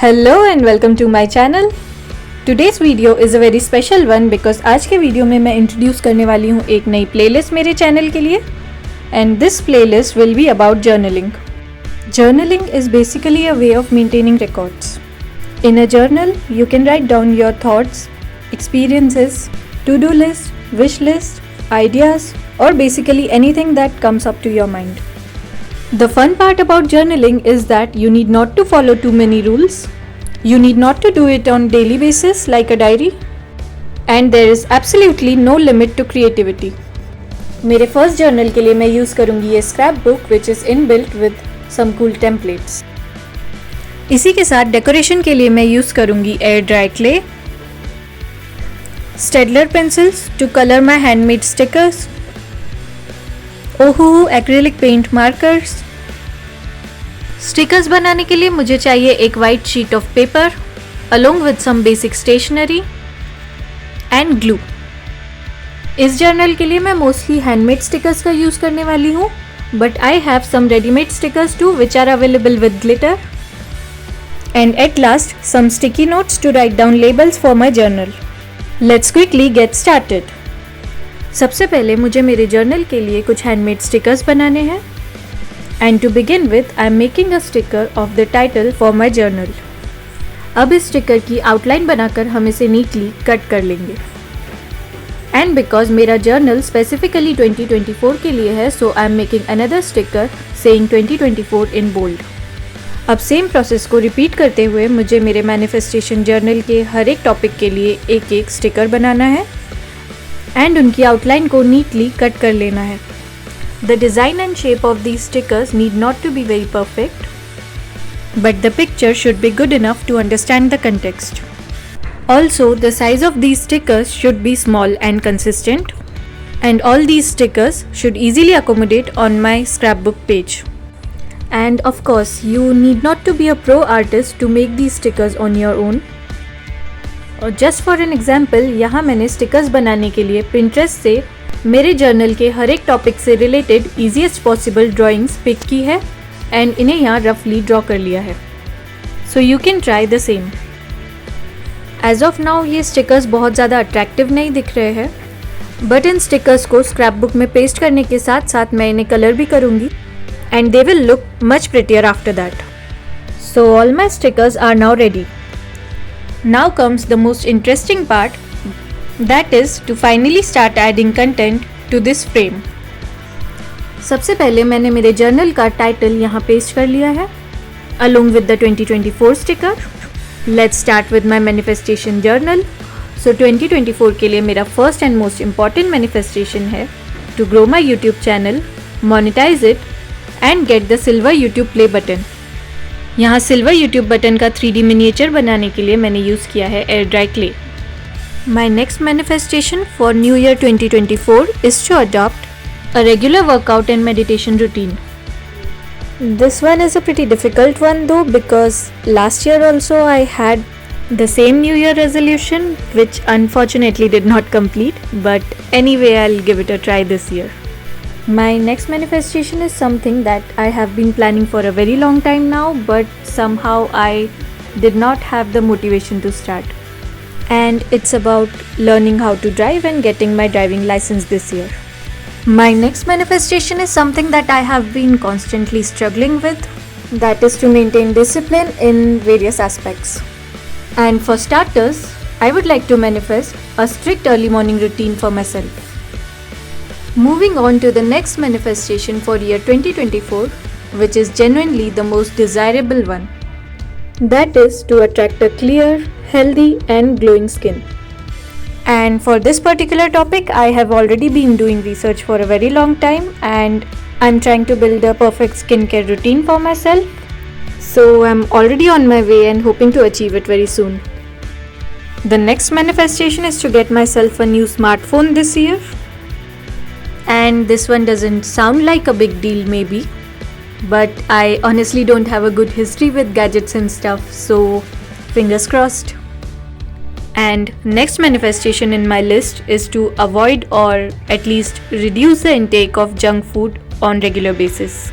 Hello and welcome to my channel. Today's video is a very special one because आज के video में मैं introduce करने वाली हूँ एक नई प्लेलिस्ट मेरे चैनल के लिए and this playlist will be about journaling. Journaling is basically a way of maintaining records. In a journal, you can write down your thoughts, experiences, to-do list, wish list, ideas or basically anything that comes up to your mind. The fun part about journaling is that you need not to follow too many rules. You need not to do it on daily basis like a diary. And there is absolutely no limit to creativity. मेरे first journal के लिए मैं use करूँगी ये scrapbook which is inbuilt with some cool templates. इसी के साथ decoration के लिए मैं यूज़ करूँगी air dry clay, Staedtler pencils to colour my handmade stickers, ओहू एक्रिलिक पेंट मार्कर्स. स्टिकर्स बनाने के लिए मुझे चाहिए एक white sheet of paper along with some basic stationery and glue. इस जर्नल के लिए मैं मोस्टली हैंडमेड स्टिकर्स का यूज़ करने वाली हूँ, but I have some readymade stickers too which are available with glitter. And at last some sticky notes to write down labels for my journal. Let's quickly get started. सबसे पहले मुझे मेरे journal के लिए कुछ हैंडमेड स्टिकर्स बनाने हैं. And to begin with I am making a sticker of the title for my journal. अब इस स्टिकर की आउटलाइन बनाकर हम इसे नीटली कट कर लेंगे. एंड बिकॉज मेरा जर्नल स्पेसिफिकली 2024 के लिए है, so I am making another sticker saying 2024 in bold. अब सेम प्रोसेस को रिपीट करते हुए मुझे मेरे मैनिफेस्टेशन जर्नल के हर एक टॉपिक के लिए एक एक स्टिकर बनाना है एंड उनकी आउटलाइन को नीटली कट कर लेना है. The design and shape of these stickers need not to be very perfect, but the picture should be good enough to understand the context. Also, the size of these stickers should be small and consistent, and all these stickers should easily accommodate on my scrapbook page. And of course, you need not to be a pro artist to make these stickers on your own. Just for an example, यहाँ मैंने stickers बनाने के लिए Pinterest से मेरे journal के हर एक topic से रिलेटेड easiest possible drawings पिक की है and इन्हें यहाँ रफली ड्रॉ कर लिया है. So you can try the same. As of now ये स्टिकर्स बहुत ज़्यादा अट्रैक्टिव नहीं दिख रहे हैं, बट इन स्टिकर्स को स्क्रैप बुक में पेस्ट करने के साथ साथ मैं इन्हें कलर भी करूँगी and they will look much prettier after that. So all my stickers are now ready. Now comes the most interesting part, that is to finally start adding content to this frame. सबसे पहले मैंने मेरे journal का title यहाँ paste कर लिया है along with the 2024 sticker. Let's start with my manifestation journal. So 2024 के लिए मेरा first and most important manifestation है to grow my YouTube channel, monetize it and get the silver YouTube play button. यहाँ silver YouTube button का 3D miniature बनाने के लिए मैंने यूज़ किया है air dry clay. My next manifestation for New Year 2024 is to adopt a regular workout and meditation routine. This one is a pretty difficult one though, because last year also I had the same New Year resolution which unfortunately did not complete, but anyway I'll give it a try this year. My next manifestation is something that I have been planning for a very long time now, but somehow I did not have the motivation to start. And it's about learning how to drive and getting my driving license this year. My next manifestation is something that I have been constantly struggling with, that is to maintain discipline in various aspects. And for starters, I would like to manifest a strict early morning routine for myself. Moving on to the next manifestation for year 2024, which is genuinely the most desirable one. That is to attract a clear, healthy and glowing skin. And for this particular topic, I have already been doing research for a very long time and I'm trying to build a perfect skincare routine for myself. So I'm already on my way and hoping to achieve it very soon. The next manifestation is to get myself a new smartphone this year. And this one doesn't sound like a big deal maybe, but I honestly don't have a good history with gadgets and stuff, so fingers crossed. And next manifestation in my list is to avoid or at least reduce the intake of junk food on regular basis.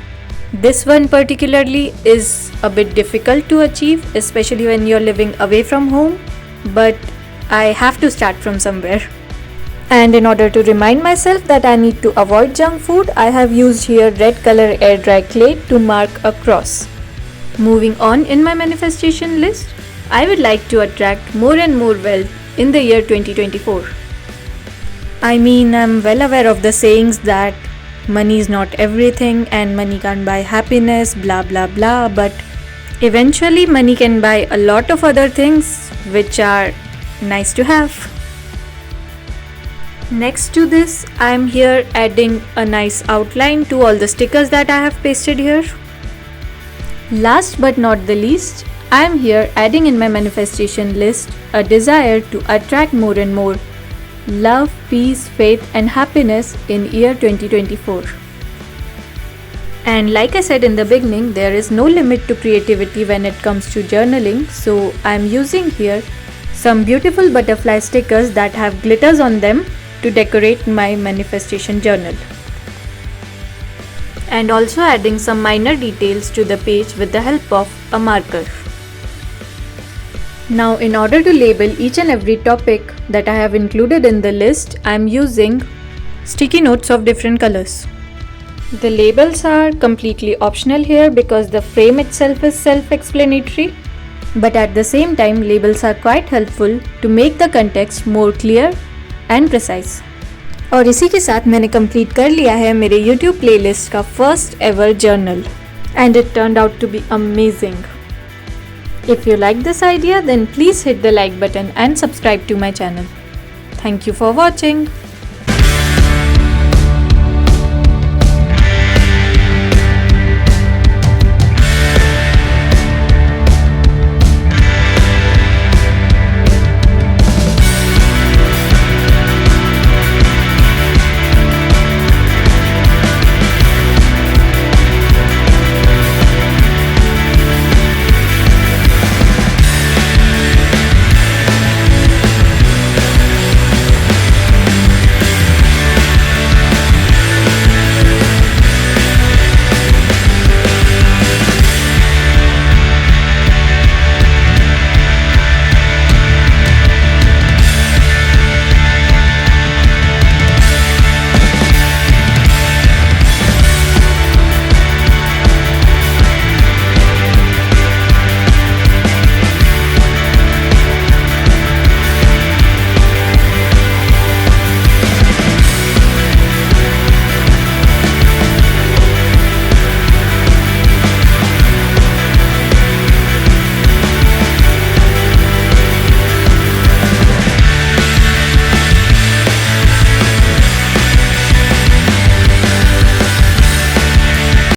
This one particularly is a bit difficult to achieve, especially when you're living away from home, but I have to start from somewhere. And in order to remind myself that I need to avoid junk food, I have used here red color air dry clay to mark a cross. Moving on in my manifestation list, I would like to attract more and more wealth in the year 2024. I mean, I'm well aware of the sayings that money is not everything and money can't buy happiness, blah blah blah, but eventually money can buy a lot of other things which are nice to have. Next to this, I am here adding a nice outline to all the stickers that I have pasted here. Last but not the least, I am here adding in my manifestation list a desire to attract more and more love, peace, faith and happiness in year 2024. And like I said in the beginning, there is no limit to creativity when it comes to journaling, so I am using here some beautiful butterfly stickers that have glitters on them to decorate my manifestation journal. And also adding some minor details to the page with the help of a marker. Now, in order to label each and every topic that I have included in the list, I am using sticky notes of different colors. The labels are completely optional here because the frame itself is self-explanatory, but at the same time labels are quite helpful to make the context more clear and precise. और इसी के साथ मैंने complete कर लिया है मेरे YouTube playlist का first ever journal, and it turned out to be amazing. If you like this idea, then please hit the like button and subscribe to my channel. Thank you for watching.